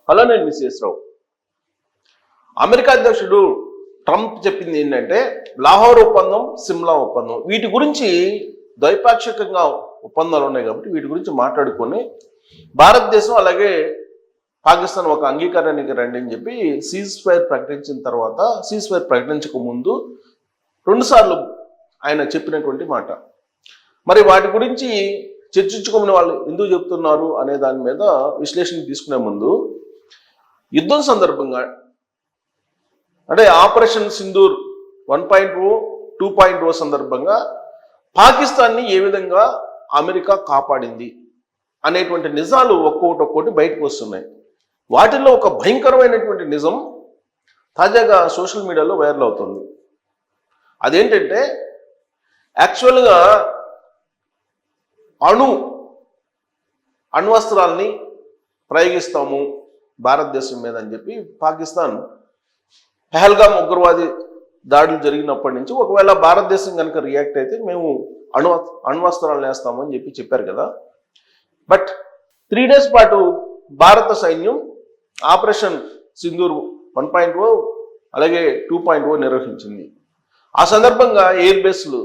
Hello, నేను మిస్ఎస్ రావు. America అధ్యక్షుడు Trump చెప్పింది ఏంటంటే లాహోర్ ఒప్పందం, సిమ్లా ఒప్పందం, వీటి గురించి ద్వైపాక్షికంగా ఒప్పందాలు ఉన్నాయి కాబట్టి వీటి గురించి మాట్లాడుకొని భారతదేశం అలాగే పాకిస్తాన్ ఒక అంగీకారానికి రండి అని చెప్పి సీజ్ ఫైర్ ప్రకటించిన తర్వాత, సీజ్ ఫైర్ ప్రకటించక ముందు 2 సార్లు ఆయన చెప్పినటువంటి మాట. మరి వాటి గురించి చర్చించుకోమని వాళ్ళు ఎందుకు చెప్తున్నారు అనే దాని మీద విశ్లేషణ తీసుకునే ముందు, యుద్ధం సందర్భంగా అంటే ఆపరేషన్ సింధూర్ 1.0, 2.0 సందర్భంగా పాకిస్తాన్ని ఏ విధంగా అమెరికా కాపాడింది అనేటువంటి నిజాలు ఒక్కొక్కటి బయటకు వస్తున్నాయి. వాటిల్లో ఒక భయంకరమైనటువంటి నిజం తాజాగా సోషల్ మీడియాలో వైరల్ అవుతుంది. అదేంటంటే యాక్చువల్గా అణ్వస్త్రాల్ని ప్రయోగిస్తాము భారతదేశం మీద అని చెప్పి పాకిస్తాన్ పెహల్గామ్ ఉగ్రవాది దాడులు జరిగినప్పటి నుంచి ఒకవేళ భారతదేశం కనుక రియాక్ట్ అయితే మేము అణ్వస్త్రాలు వేస్తామని చెప్పారు కదా. బట్ 3 days పాటు భారత సైన్యం ఆపరేషన్ సింధూర్ 1.0 అలాగే 2.0 నిర్వహించింది. ఆ సందర్భంగా ఎయిర్ బేస్లు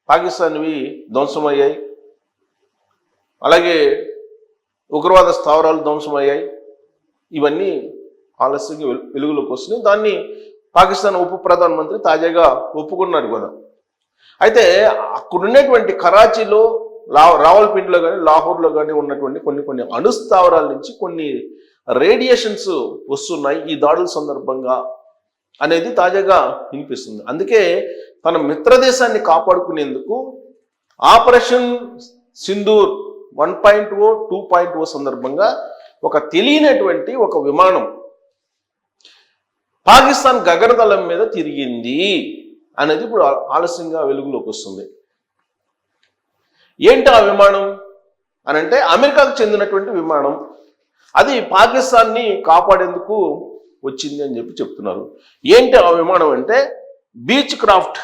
పాకిస్తాన్వి ధ్వంసమయ్యాయి, అలాగే ఉగ్రవాద స్థావరాలు ధ్వంసమయ్యాయి. ఇవన్నీ ఆలస్యంగా వెలుగులోకి వస్తున్నాయి. దాన్ని పాకిస్తాన్ ఉప ప్రధానమంత్రి తాజాగా ఒప్పుకున్నారు కదా. అయితే అక్కడ ఉన్నటువంటి కరాచీలో, రావల్పిండిలో కానీ లాహోర్లో కానీ ఉన్నటువంటి కొన్ని అణుస్థావరాల నుంచి కొన్ని రేడియేషన్స్ వస్తున్నాయి ఈ దాడుల సందర్భంగా అనేది తాజాగా వినిపిస్తుంది. అందుకే తన మిత్రదేశాన్ని కాపాడుకునేందుకు ఆపరేషన్ సింధూర్ 1.0, 2.0 సందర్భంగా ఒక తెలియనటువంటి ఒక విమానం పాకిస్తాన్ గగనతలం మీద తిరిగింది అనేది ఇప్పుడు ఆలస్యంగా వెలుగులోకి వస్తుంది. ఏంటి ఆ విమానం అని అంటే అమెరికాకు చెందినటువంటి విమానం. అది పాకిస్తాన్ని కాపాడేందుకు వచ్చింది అని చెప్తున్నారు. ఏంటి ఆ విమానం అంటే బీచ్ క్రాఫ్ట్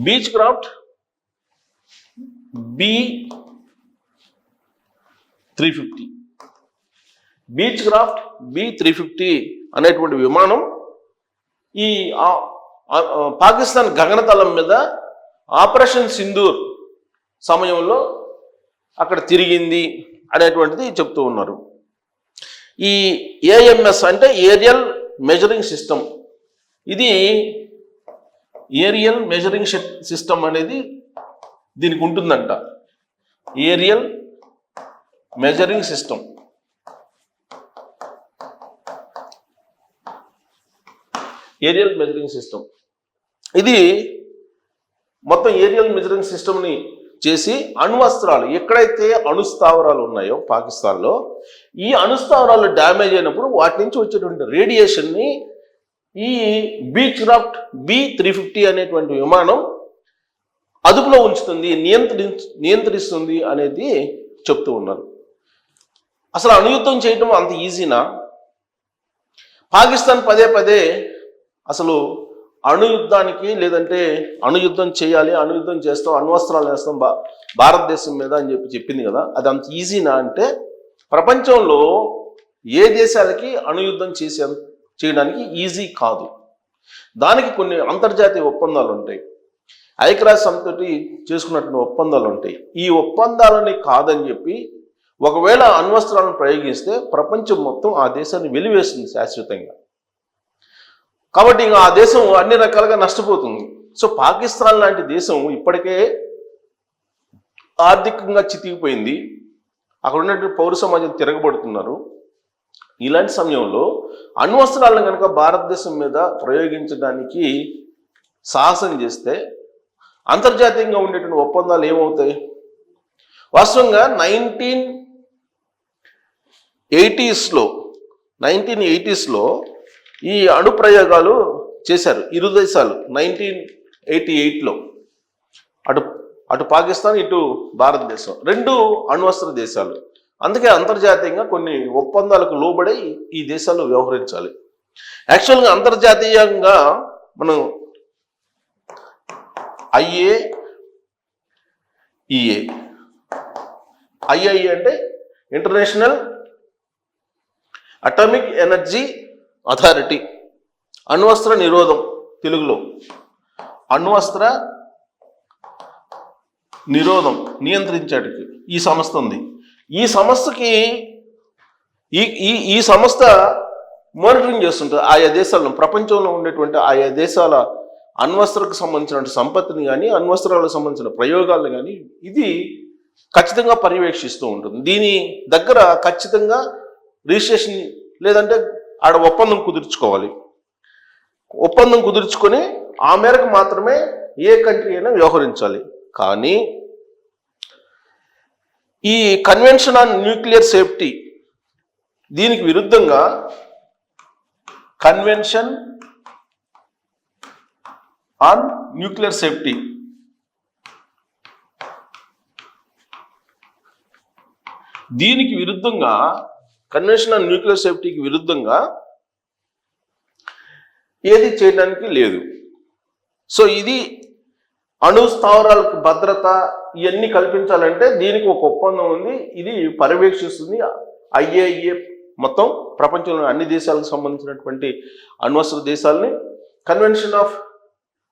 B350 అనేటువంటి విమానం ఈ పాకిస్తాన్ గగనతలం మీద ఆపరేషన్ సింధూర్ సమయంలో అక్కడ తిరిగింది అనేటువంటిది చెప్తూ ఉన్నారు. ఈ AMS అంటే ఏరియల్ మెజరింగ్ సిస్టమ్. ఇది ఏరియల్ మెజరింగ్ సిస్టమ్ అనేది దీనికి ఉంటుందంట. Aerial measuring system. ఇది మొత్తం ఏరియల్ మెజరింగ్ సిస్టమ్ని చేసి అణ్వస్త్రాలు ఎక్కడైతే అణుస్థావరాలు ఉన్నాయో పాకిస్తాన్లో, ఈ అణుస్థావరాలు డ్యామేజ్ అయినప్పుడు వాటి నుంచి వచ్చేటువంటి రేడియేషన్ని ఈ బీచ్ క్రాఫ్ట్ B350 అనేటువంటి విమానం అదుపులో ఉంచుతుంది, నియంత్రిస్తుంది అనేది చెప్తూ ఉన్నారు. అసలు అణుయుద్ధం చేయటం అంత ఈజీనా? పాకిస్తాన్ పదే అసలు అణుయుద్ధానికి లేదంటే అణుయుద్ధం చేయాలి, అణుయుద్ధం చేస్తాం, అణ్వస్త్రాలు వేస్తాం భారతదేశం మీద అని చెప్పింది కదా. అది అంత ఈజీనా అంటే ప్రపంచంలో ఏ దేశాలకి అణుయుద్ధం చేయడానికి ఈజీ కాదు. దానికి కొన్ని అంతర్జాతీయ ఒప్పందాలు ఉంటాయి, ఐక్యరాజ్య సమితి చేసుకున్నటువంటి ఒప్పందాలు ఉంటాయి. ఈ ఒప్పందాలని కాదని చెప్పి ఒకవేళ అణ్వస్త్రాలను ప్రయోగిస్తే ప్రపంచం మొత్తం ఆ దేశాన్ని వెలివేస్తుంది శాశ్వతంగా. కాబట్టి ఇంకా ఆ దేశం అన్ని రకాలుగా నష్టపోతుంది. సో పాకిస్తాన్ లాంటి దేశం ఇప్పటికే ఆర్థికంగా చితికిపోయింది, అక్కడ ఉన్నటువంటి పౌర సమాజం తిరగబడుతున్నారు. ఇలాంటి సమయంలో అణ్వస్త్రాలను కనుక భారతదేశం మీద ప్రయోగించడానికి సాహసం చేస్తే అంతర్జాతీయంగా ఉండేటువంటి ఒప్పందాలు ఏమవుతాయి? వాస్తవంగా 1980s లో ఈ అణు ప్రయోగాలు చేశారు ఇరు దేశాలు. 1988లో అటు పాకిస్తాన్, ఇటు భారతదేశం, 2 అణ్వస్త్ర దేశాలు. అందుకే అంతర్జాతీయంగా కొన్ని ఒప్పందాలకు లోబడి ఈ దేశాలు వ్యవహరించాలి. యాక్చువల్గా అంతర్జాతీయంగా మనం ఈఏ. ఐఐఏ అంటే ఇంటర్నేషనల్ అటామిక్ ఎనర్జీ అథారిటీ. అణ్వస్త్ర నిరోధం తెలుగులో అణ్వస్త్ర నిరోధం నియంత్రించడానికి ఈ సంస్థ ఉంది. ఈ సంస్థకి ఈ సంస్థ మానిటరింగ్ చేస్తుంటుంది ఆయా దేశాలను, ప్రపంచంలో ఉండేటువంటి ఆయా దేశాల అణ్వస్త్రకు సంబంధించిన సంపత్తిని కానీ అణ్వస్త్రాలకు సంబంధించిన ప్రయోగాలను కానీ ఇది ఖచ్చితంగా పర్యవేక్షిస్తూ ఉంటుంది. దీని దగ్గర ఖచ్చితంగా రిజిస్ట్రేషన్ లేదంటే ఆడ ఒప్పందం కుదుర్చుకోవాలి. ఒప్పందం కుదుర్చుకొని ఆ మేరకు మాత్రమే ఏ కంట్రీ అయినా వ్యవహరించాలి. కానీ ఈ కన్వెన్షన్ ఆన్ న్యూక్లియర్ సేఫ్టీ దీనికి విరుద్ధంగా కన్వెన్షన్ ఆన్ న్యూక్లియర్ సేఫ్టీ దీనికి విరుద్ధంగా కన్వెన్షన్ ఆన్ న్యూక్లియర్ సేఫ్టీకి విరుద్ధంగా ఏది చేయడానికి లేదు. సో ఇది అణు స్థావరాలకు భద్రత ఇవన్నీ కల్పించాలంటే దీనికి ఒక ఒప్పందం ఉంది. ఇది పర్యవేక్షిస్తుంది ఐఏఈఏ మొత్తం ప్రపంచంలో అన్ని దేశాలకు సంబంధించినటువంటి అణ్వస్త్ర దేశాలని కన్వెన్షన్ ఆఫ్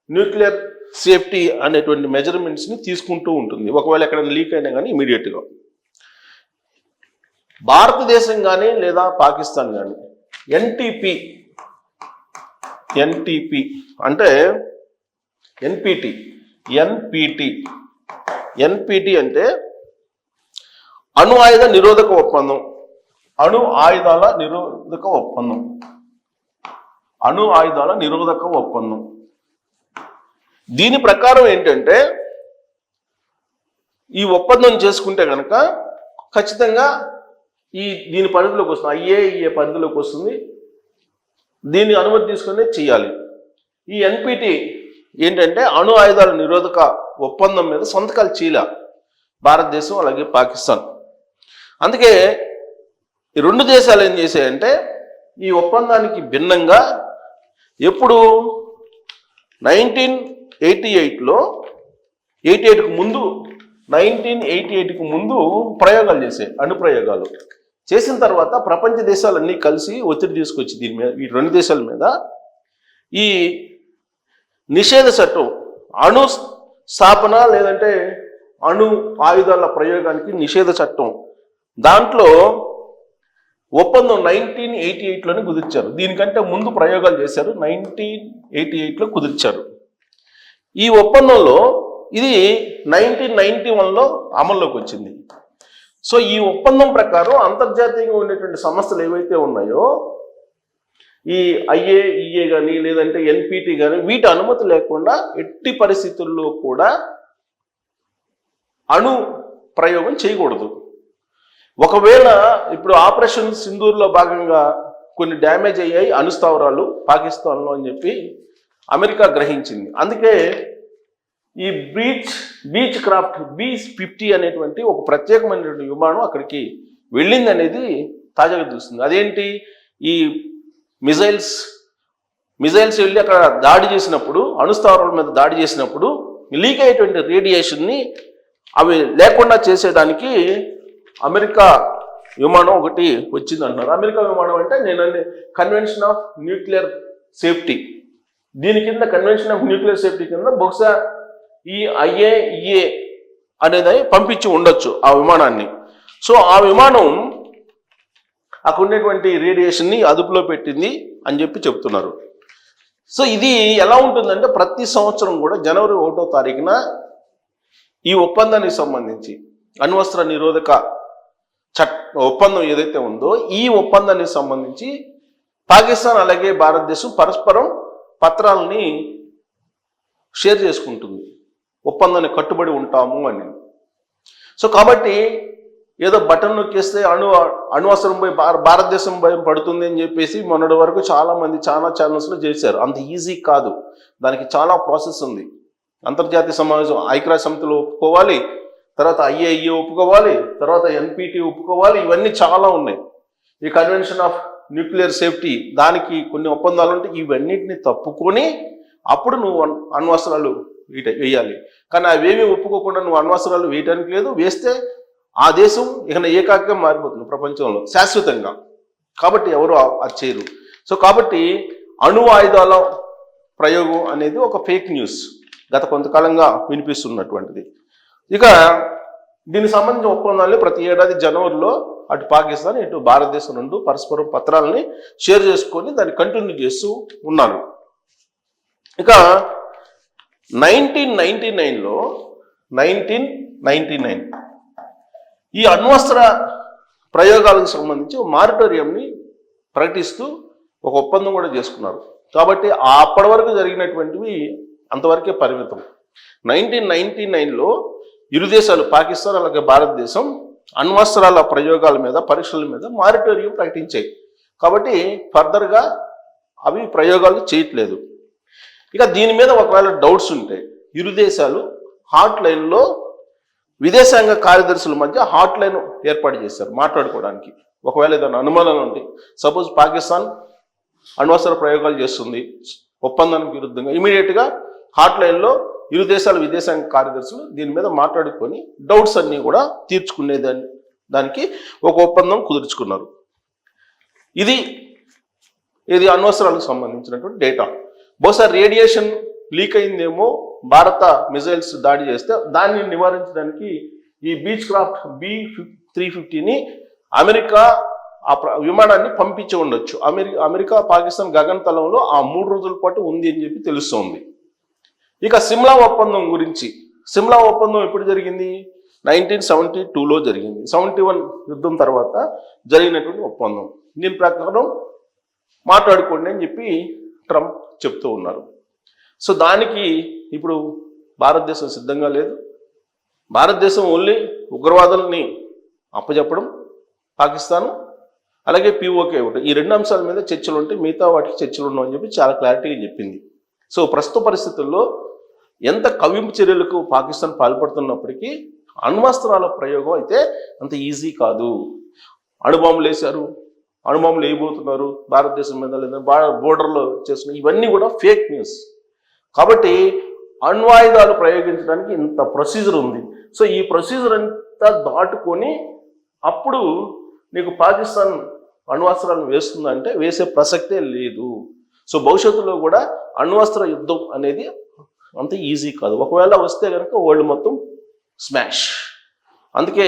న్యూక్లియర్ సేఫ్టీ అనేటువంటి మెజర్మెంట్స్ని తీసుకుంటూ ఉంటుంది. ఒకవేళ ఎక్కడైనా లీక్ అయినా కానీ ఇమీడియట్గా భారతదేశం కానీ లేదా పాకిస్తాన్ కానీ ఎన్టీపీ అంటే ఎన్పిటి అంటే అణు ఆయుధ నిరోధక ఒప్పందం. అణు ఆయుధాల నిరోధక ఒప్పందం. దీని ప్రకారం ఏంటంటే ఈ ఒప్పందం చేసుకుంటే కనుక ఖచ్చితంగా దీని పరిధిలోకి వస్తుంది, ఐఏఈఏ పరిధిలోకి వస్తుంది. దీన్ని అనుమతి తీసుకునే చేయాలి. ఈ ఎన్పిటి ఏంటంటే అణు ఆయుధాల నిరోధక ఒప్పందం మీద సంతకాలు చేయలే భారతదేశం అలాగే పాకిస్తాన్. అందుకే ఈ రెండు దేశాలు ఏం చేశాయంటే ఈ ఒప్పందానికి భిన్నంగా ఎప్పుడు 1988కు ముందు ప్రయోగాలు చేశాయి. అణుప్రయోగాలు చేసిన తర్వాత ప్రపంచ దేశాలన్నీ కలిసి ఒత్తిడి తీసుకొచ్చి దీని మీద ఈ రెండు దేశాల మీద ఈ నిషేధ చట్టం, అణు స్థాపన లేదంటే అణు ఆయుధాల ప్రయోగానికి నిషేధ చట్టం, దాంట్లో ఒప్పందం 1988లోనే కుదిర్చారు. దీనికంటే ముందు ప్రయోగాలు చేశారు, 1988లో కుదిర్చారు. ఈ ఒప్పందంలో ఇది 1991లో అమల్లోకి వచ్చింది. సో ఈ ఒప్పందం ప్రకారం అంతర్జాతీయంగా ఉండేటువంటి సంస్థలు ఏవైతే ఉన్నాయో ఈ ఐఏఈఏ కానీ లేదంటే ఎన్పిటి కానీ వీటి అనుమతి లేకుండా ఎట్టి పరిస్థితుల్లో కూడా అణు ప్రయోగం చేయకూడదు. ఒకవేళ ఇప్పుడు ఆపరేషన్ సింధూర్లో భాగంగా కొన్ని డ్యామేజ్ అయ్యాయి అణుస్థావరాలు పాకిస్తాన్లో అని చెప్పి అమెరికా గ్రహించింది. అందుకే ఈ బీచ్ క్రాఫ్ట్ B-50 అనేటువంటి ఒక ప్రత్యేకమైనటువంటి విమానం అక్కడికి వెళ్ళింది అనేది తాజాగా చూస్తుంది. అదేంటి, ఈ మిజైల్స్ వెళ్ళి అక్కడ దాడి చేసినప్పుడు, అణుస్థావరాల మీద దాడి చేసినప్పుడు లీక్ అయ్యేటువంటి రేడియేషన్ని అవి లేకుండా చేసేదానికి అమెరికా విమానం ఒకటి వచ్చింది అంటున్నారు. అమెరికా విమానం అంటే నేను కన్వెన్షన్ ఆఫ్ న్యూక్లియర్ సేఫ్టీ, దీని కింద కన్వెన్షన్ ఆఫ్ న్యూక్లియర్ సేఫ్టీ కింద బహుశా ఈ ఐఏఈఏ అనేది పంపించి ఉండొచ్చు ఆ విమానాన్ని. సో ఆ విమానం అక్కడ ఉండేటువంటి రేడియేషన్ని అదుపులో పెట్టింది అని చెప్పి చెప్తున్నారు. సో ఇది ఎలా ఉంటుందంటే ప్రతి సంవత్సరం కూడా జనవరి 1వ తారీఖున ఈ ఒప్పందానికి సంబంధించి అణ్వస్త్ర నిరోధక ఒప్పందం ఏదైతే ఉందో ఈ ఒప్పందానికి సంబంధించి పాకిస్తాన్ అలాగే భారతదేశం పరస్పరం పత్రాలని షేర్ చేసుకుంటుంది, ఒప్పందాన్ని కట్టుబడి ఉంటాము అని. సో కాబట్టి ఏదో బటన్ నొక్కేస్తే అణ్వస్త్రం పోయి భారతదేశం భయం పడుతుంది అని చెప్పేసి మొన్నటి వరకు చాలామంది చాలా ఛానల్స్లో చేశారు. అంత ఈజీ కాదు, దానికి చాలా ప్రాసెస్ ఉంది. అంతర్జాతీయ సమావేశం ఐక్యరాజ్య సమితిలో ఒప్పుకోవాలి, తర్వాత ఐఏఈఏ ఒప్పుకోవాలి, తర్వాత ఎన్పిటి ఒప్పుకోవాలి, ఇవన్నీ చాలా ఉన్నాయి. ఈ కన్వెన్షన్ ఆఫ్ న్యూక్లియర్ సేఫ్టీ దానికి కొన్ని ఒప్పందాలు ఉంటాయి. ఇవన్నిటిని తప్పుకొని అప్పుడు నువ్వు అణ్వస్త్రాలు వేయాలి. కానీ అవేమీ ఒప్పుకోకుండా నువ్వు అణ్వస్త్రాలు వేయటానికి లేదు, వేస్తే ఆ దేశం ఇక ఏకాగ్రంగా మారిపోతుంది ప్రపంచంలో శాశ్వతంగా. కాబట్టి ఎవరు అది చేయరు. సో కాబట్టి అణు ఆయుధాల ప్రయోగం అనేది ఒక ఫేక్ న్యూస్ గత కొంతకాలంగా వినిపిస్తున్నటువంటిది. ఇక దీనికి సంబంధించిన ఒప్పందాలు ప్రతి ఏడాది జనవరిలో అటు పాకిస్తాన్ ఇటు భారతదేశం రెండు పరస్పరం పత్రాలని షేర్ చేసుకొని దాన్ని కంటిన్యూ చేస్తూ ఉన్నారు. ఇక 1999 ఈ అణ్వస్త్ర ప్రయోగాలకు సంబంధించి మారిటోరియంని ప్రకటిస్తూ ఒక ఒప్పందం కూడా చేసుకున్నారు. కాబట్టి అప్పటి వరకు జరిగినటువంటివి అంతవరకే పరిమితం. 1999లో ఇరు దేశాలు పాకిస్తాన్ అలాగే భారతదేశం అణ్వస్త్రాల ప్రయోగాల మీద పరీక్షల మీద మారిటోరియం ప్రకటించాయి. కాబట్టి ఫర్దర్గా అవి ప్రయోగాలు చేయట్లేదు. ఇక దీని మీద ఒకవేళ డౌట్స్ ఉంటే ఇరు దేశాలు హాట్ లైన్లో విదేశాంగ కార్యదర్శుల మధ్య హాట్ లైన్ ఏర్పాటు చేశారు మాట్లాడుకోవడానికి. ఒకవేళ ఏదైనా అనుమానాలు ఉంటాయి, సపోజ్ పాకిస్తాన్ అణ్వస్త్ర ప్రయోగాలు చేస్తుంది ఒప్పందానికి విరుద్ధంగా, ఇమీడియట్గా హాట్ లైన్లో ఇరు దేశాల విదేశాంగ కార్యదర్శులు దీని మీద మాట్లాడుకొని డౌట్స్ అన్నీ కూడా దానికి ఒక ఒప్పందం కుదుర్చుకున్నారు. ఇది అణ్వస్త్రాలకు సంబంధించినటువంటి డేటా. బహుశా రేడియేషన్ లీక్ అయిందేమో భారత మిజైల్స్ దాడి చేస్తే దాన్ని నివారించడానికి ఈ బీచ్ క్రాఫ్ట్ B-350ని అమెరికా ఆ విమానాన్ని పంపించి ఉండొచ్చు. అమెరికా పాకిస్తాన్ గగనతలంలో ఆ 3 రోజుల పాటు ఉంది అని చెప్పి తెలుస్తోంది. ఇక సిమ్లా ఒప్పందం గురించి, సిమ్లా ఒప్పందం ఎప్పుడు జరిగింది? 1972లో జరిగింది. 71 యుద్ధం తర్వాత జరిగినటువంటి ఒప్పందం. దీని ప్రకారం మాట్లాడుకోండి అని చెప్పి ట్రంప్ చెప్తూ ఉన్నారు. సో దానికి ఇప్పుడు భారతదేశం సిద్ధంగా లేదు. భారతదేశం ఓన్లీ ఉగ్రవాదుల్ని అప్పచెప్పడం, పాకిస్తాన్ అలాగే POK ఒకటి, ఈ 2 అంశాల మీద చర్చలు ఉంటే మిగతా వాటికి చర్చలు ఉండవు అని చెప్పి చాలా క్లారిటీగా చెప్పింది. సో ప్రస్తుత పరిస్థితుల్లో ఎంత కవ్వింపు చర్యలకు పాకిస్తాన్ పాల్పడుతున్నప్పటికీ అణ్వస్త్రాల ప్రయోగం అయితే అంత ఈజీ కాదు. అణుబాంబులు వేశారు, అణుబాంబులు వేయబోతున్నారు భారతదేశం మీద, లేదా బోర్డర్లో చేస్తున్నారు, ఇవన్నీ కూడా ఫేక్ న్యూస్. కాబట్టి అణ్వాయుధాలు ప్రయోగించడానికి ఇంత ప్రొసీజర్ ఉంది. సో ఈ ప్రొసీజర్ అంతా దాటుకొని అప్పుడు నీకు పాకిస్తాన్ అణ్వస్త్రాలను వేస్తుందంటే వేసే ప్రసక్తే లేదు. సో భవిష్యత్తులో కూడా అణ్వస్త్ర యుద్ధం అనేది అంత ఈజీ కాదు. ఒకవేళ వస్తే కనుక వరల్డ్ మొత్తం స్మాష్. అందుకే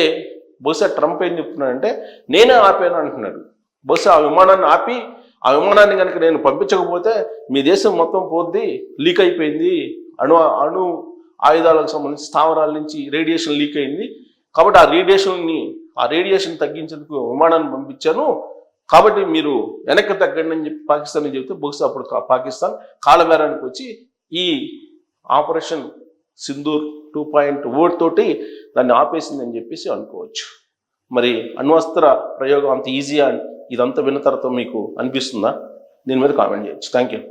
బహుశా ట్రంప్ ఏం చెప్తున్నాడంటే నేనే ఆపాను అంటున్నాడు. బహుశా ఆ విమానాన్ని ఆపి ఆ విమానాన్ని కనుక నేను పంపించకపోతే మీ దేశం మొత్తం పోద్ది, లీక్ అయిపోయింది, అణు ఆయుధాలకు సంబంధించి స్థావరాల నుంచి రేడియేషన్ లీక్ అయింది, కాబట్టి ఆ రేడియేషన్ తగ్గించేందుకు విమానాన్ని పంపించాను, కాబట్టి మీరు వెనక్కి తగ్గండి అని చెప్పి పాకిస్తాన్ చెబితే బహుశా అప్పుడు పాకిస్తాన్ కాలబేరానికి వచ్చి ఈ ఆపరేషన్ సింధూర్ 2.0 తోటి దాన్ని ఆపేసిందని చెప్పేసి అనుకోవచ్చు. మరి అణ్వస్త్ర ప్రయోగం అంత ఈజీగా ఇదంతా విన్న తర్వాత మీకు అనిపిస్తుందా? దీని మీద కామెంట్ చేయొచ్చు. Thank you.